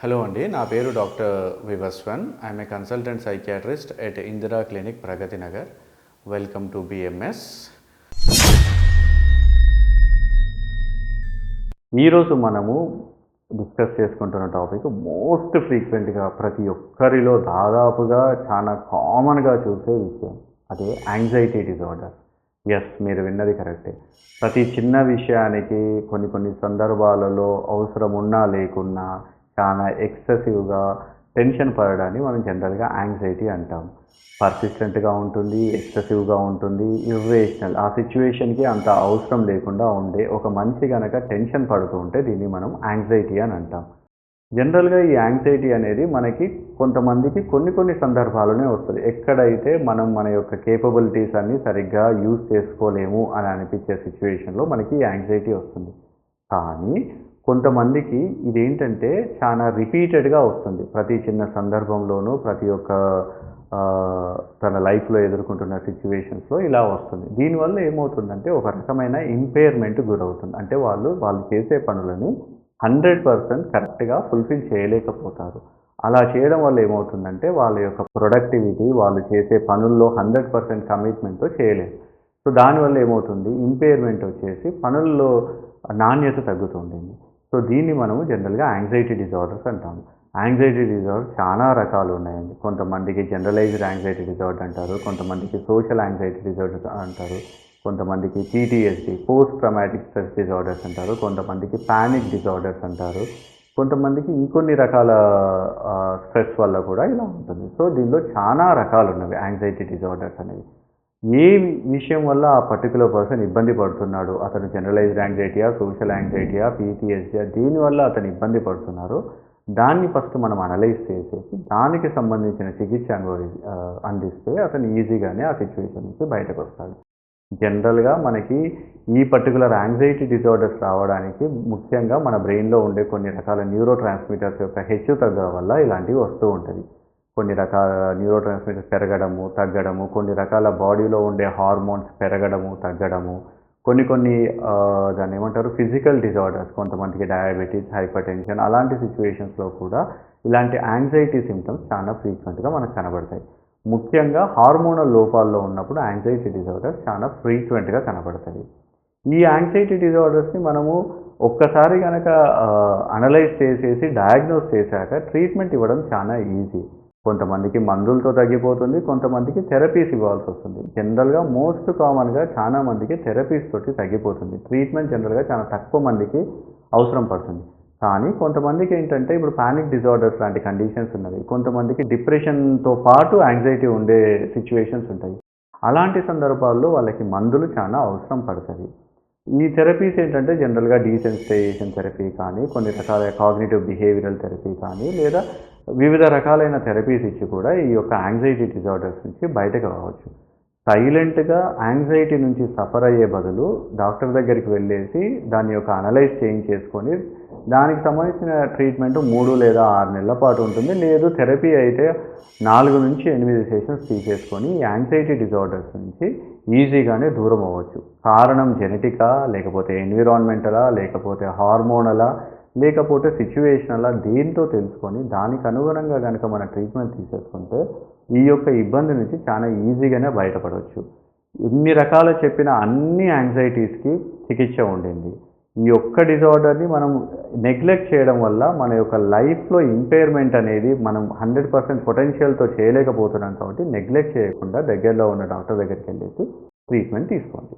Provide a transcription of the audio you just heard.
Hello అండి, నా పేరు doctor Vivaswan. I'm a consultant psychiatrist at Indira clinic, Pragati Nagar. Welcome to BMS. ఈరోజు మనము డిస్కస్ చేసుకుంటున్న టాపిక్ మోస్ట్ ఫ్రీక్వెంట్గా ప్రతి ఒక్కరిలో దాదాపుగా చాలా కామన్గా చూసే విషయం, అదే యాంగ్జైటీ డిజార్డర్. ఎస్, మీరు విన్నది కరెక్టే. ప్రతి చిన్న విషయానికి కొన్ని సందర్భాలలో అవసరం ఉన్నా లేకున్నా చాలా ఎక్సెసివ్గా టెన్షన్ పడడాన్ని మనం జనరల్గా యాంగ్జైటీ అంటాం. పర్సిస్టెంట్గా ఉంటుంది, ఎక్సెసివ్గా ఉంటుంది, ఇర్రేషనల్, ఆ సిచ్యువేషన్కి అంత అవసరం లేకుండా ఉండే ఒక మనిషి కనుక టెన్షన్ పడుతూ ఉంటే దీన్ని మనం యాంగ్జైటీ అని అంటాం. జనరల్గా ఈ యాంగ్జైటీ అనేది మనకి కొంతమందికి కొన్ని సందర్భాలనే వస్తుంది. ఎక్కడైతే మనం మన యొక్క కేపబిలిటీస్ అన్ని సరిగ్గా యూజ్ చేసుకోలేము అని అనిపించే సిచ్యువేషన్లో మనకి యాంగ్జైటీ వస్తుంది. కానీ కొంతమందికి ఇదేంటంటే చాలా రిపీటెడ్గా వస్తుంది. ప్రతి చిన్న సందర్భంలోనూ ప్రతి ఒక్క తన లైఫ్లో ఎదుర్కొంటున్న సిచ్యువేషన్స్లో ఇలా వస్తుంది. దీనివల్ల ఏమవుతుందంటే ఒక రకమైన ఇంపైర్మెంట్ గురవుతుంది. అంటే వాళ్ళు చేసే పనులని 100% కరెక్ట్గా ఫుల్ఫిల్ చేయలేకపోతారు. అలా చేయడం వల్ల ఏమవుతుందంటే వాళ్ళ యొక్క ప్రొడక్టివిటీ, వాళ్ళు చేసే పనుల్లో 100% కమిట్మెంట్తో చేయలేరు. సో దానివల్ల ఏమవుతుంది, ఇంపైర్మెంట్ వచ్చేసి పనుల్లో నాణ్యత తగ్గుతుంటుంది. సో దీన్ని మనము జనరల్గా యాంగ్జైటీ డిజార్డర్స్ అంటాము. యాంగ్జైటీ డిజార్డర్ చాలా రకాలు ఉన్నాయండి. కొంతమందికి జనరలైజ్డ్ యాంగ్జైటీ డిజార్డర్ అంటారు, కొంతమందికి సోషల్ యాంగ్జైటీ డిజార్డర్ అంటారు, కొంతమందికి PTSD, post traumatic stress disorders అంటారు, కొంతమందికి పానిక్ డిజార్డర్స్ అంటారు, కొంతమందికి ఇంకొన్ని రకాల స్ట్రెస్ వల్ల కూడా ఇలా ఉంటుంది. సో దీనిలో చాలా రకాలు ఉన్నవి యాంగ్జైటీ డిజార్డర్స్ అనేవి. ఏ విషయం వల్ల ఆ పర్టికులర్ పర్సన్ ఇబ్బంది పడుతున్నాడు, అతను జనరలైజ్డ్ యాంగ్జైటీయా, సోషల్ యాంగ్జైటీయా, PTSDయా, దీనివల్ల అతను ఇబ్బంది పడుతున్నారో దాన్ని ఫస్ట్ మనం అనలైజ్ చేసేసి దానికి సంబంధించిన చికిత్స అందిస్తే అతను ఈజీగానే ఆ సిచ్యువేషన్ నుంచి బయటకు వస్తాడు. జనరల్గా మనకి ఈ పర్టికులర్ యాంగ్జైటీ డిజార్డర్స్ రావడానికి ముఖ్యంగా మన బ్రెయిన్లో ఉండే కొన్ని రకాల న్యూరో ట్రాన్స్మిటర్స్ యొక్క హెచ్చు తగ్గ వల్ల ఇలాంటివి వస్తూ ఉంటుంది. కొన్ని రకాల న్యూరో ట్రాన్స్మిటర్స్ పెరగడము, తగ్గడము, కొన్ని రకాల బాడీలో ఉండే హార్మోన్స్ పెరగడము, తగ్గడము, కొన్ని దాన్ని ఏమంటారు ఫిజికల్ డిజార్డర్స్, కొంతమందికి డయాబెటీస్, హైపర్ టెన్షన్, అలాంటి సిచ్యువేషన్స్లో కూడా ఇలాంటి యాంగ్జైటీ సిమ్టమ్స్ చాలా ఫ్రీక్వెంట్గా మనకు కనబడతాయి. ముఖ్యంగా హార్మోనల్ లోపాల్లో ఉన్నప్పుడు యాంగ్జైటీ డిజార్డర్స్ చాలా ఫ్రీక్వెంట్గా కనబడతాయి. ఈ యాంగ్జైటీ డిజార్డర్స్ని మనము ఒక్కసారి కనుక అనలైజ్ చేసేసి డయాగ్నోస్ చేశాక ట్రీట్మెంట్ ఇవ్వడం చాలా ఈజీ. కొంతమందికి మందులతో తగ్గిపోతుంది, కొంతమందికి థెరపీస్ ఇవ్వాల్సి వస్తుంది. జనరల్గా మోస్ట్ కామన్గా చాలా మందికి థెరపీస్ తోటి తగ్గిపోతుంది. ట్రీట్మెంట్ జనరల్గా చాలా తక్కువ మందికి అవసరం పడుతుంది. కానీ కొంతమందికి ఏంటంటే ఇప్పుడు పానిక్ డిజార్డర్స్ లాంటి కండిషన్స్ ఉన్నవి, కొంతమందికి డిప్రెషన్తో పాటు యాంగ్జైటీ ఉండే సిచ్యువేషన్స్ ఉంటాయి. అలాంటి సందర్భాల్లో వాళ్ళకి మందులు చాలా అవసరం పడుతుంది. ఈ థెరపీస్ ఏంటంటే జనరల్గా డీసెన్సిటైజేషన్ థెరపీ కానీ, కొన్ని రకాల కాగ్నిటివ్ బిహేవియరల్ థెరపీ కానీ, లేదా వివిధ రకాలైన థెరపీస్ ఇచ్చి కూడా ఈ యొక్క యాంగ్జైటీ డిజార్డర్స్ నుంచి బయటకు రావచ్చు. సైలెంట్గా యాంగ్జైటీ నుంచి సఫర్ అయ్యే బదులు డాక్టర్ దగ్గరికి వెళ్ళేసి దాని యొక్క అనలైజ్ చేసుకొని దానికి సంబంధించిన ట్రీట్మెంట్ 3 లేదా 6 నెలల పాటు ఉంటుంది. లేదు థెరపీ అయితే 4 నుంచి 8 సెషన్స్ తీసేసుకొని యాంగ్జైటీ డిజార్డర్స్ నుంచి ఈజీగానే దూరం అవ్వచ్చు. కారణం జెనెటికా, లేకపోతే ఎన్విరాన్మెంటలా, లేకపోతే హార్మోనలా, లేకపోతే సిచ్యువేషనలా, దీంతో తెలుసుకొని దానికి అనుగుణంగా కనుక మన ట్రీట్మెంట్ తీసేసుకుంటే ఈ యొక్క ఇబ్బంది నుంచి చాలా ఈజీగానే బయటపడవచ్చు. ఇన్ని రకాలు చెప్పిన అన్ని యాంగ్జైటీస్కి చికిత్స ఉండింది. ఈ ఒక్క డిజార్డర్ని మనం నెగ్లెక్ట్ చేయడం వల్ల మన యొక్క లైఫ్లో ఇంపైర్మెంట్ అనేది మనం 100% పొటెన్షియల్తో చేయలేకపోతున్నాం. కాబట్టి నెగ్లెక్ట్ చేయకుండా దగ్గరలో ఉన్న డాక్టర్ దగ్గరికి వెళ్ళేసి ట్రీట్మెంట్ తీసుకోండి.